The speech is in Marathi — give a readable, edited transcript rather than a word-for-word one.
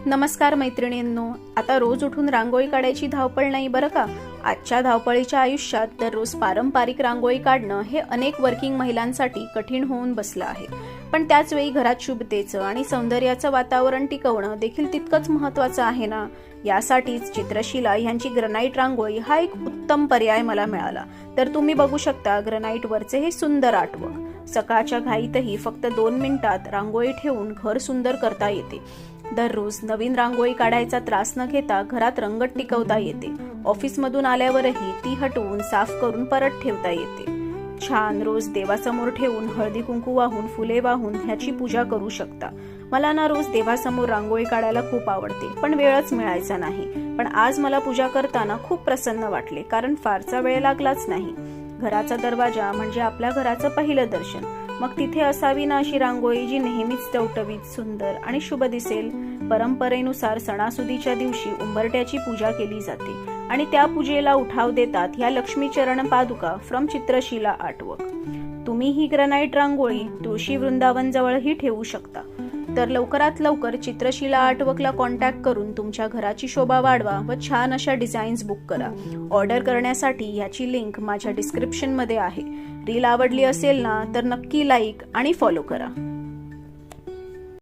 नमस्कार मैत्रिणींनो, आता रोज उठून रांगोळी काढायची धावपळ नाही बरं का. आजच्या धावपळीच्या आयुष्यात दररोज पारंपरिक रांगोळी काढणं हे अनेक वर्किंग महिलांसाठी कठीण होऊन बसलं आहे. पण त्याच वेळी घरात शुभतेचं आणि सौंदर्याचं वातावरण टिकवणं देखील तितकंच महत्त्वाचं आहे ना. यासाठीच चित्रशिला ह्यांची ग्रॅनाइट रांगोळी हा एक उत्तम पर्याय मला मिळाला. तर तुम्ही बघू शकता ग्रॅनाइटवरचे हे सुंदर आर्टवर्क. सकाळच्या घाईतही फक्त 2 मिनिटात रांगोळी ठेवून घर सुंदर करता येते. दररोज नवीन रांगोळी काढायचा त्रास न घेता घरात रंगत टिकवता येते. ऑफिसमधून आल्यावरही ती हटवून साफ करून परत ठेवता येते. छान रोज देवासमोर ठेवून हळदी कुंकू वाहून फुले वाहून ह्याची पूजा करू शकता. मला ना रोज देवासमोर रांगोळी काढायला खूप आवडते, पण वेळच मिळायचा नाही. पण आज मला पूजा करताना खूप प्रसन्न वाटले, कारण फारसा वेळ लागलाच नाही. घराचा दरवाजा म्हणजे आपल्या घराचं पहिलं दर्शन. मग तिथे असावी ना अशी रांगोळी जी नेहमीच टवटवीत, सुंदर आणि शुभ दिसेल. परंपरेनुसार सणासुदीच्या दिवशी उंबरट्याची पूजा केली जाते आणि त्या पूजेला उठाव देतात ह्या लक्ष्मी चरण पादुका फ्रॉम चित्रशिला आर्टवर्क. तुम्ही ही ग्रॅनाइट रांगोळी तुळशी वृंदावन जवळही ठेवू शकता. तर लवकरात लवकर चित्रशिला आर्टवर्कला कॉन्टॅक्ट करून तुमच्या घराची शोभा वाढवा व छान अशा डिझाईन्स बुक करा. ऑर्डर करण्यासाठी याची लिंक माझ्या डिस्क्रिप्शनमध्ये आहे. रील आवडली असेल ना तर नक्की लाईक आणि फॉलो करा.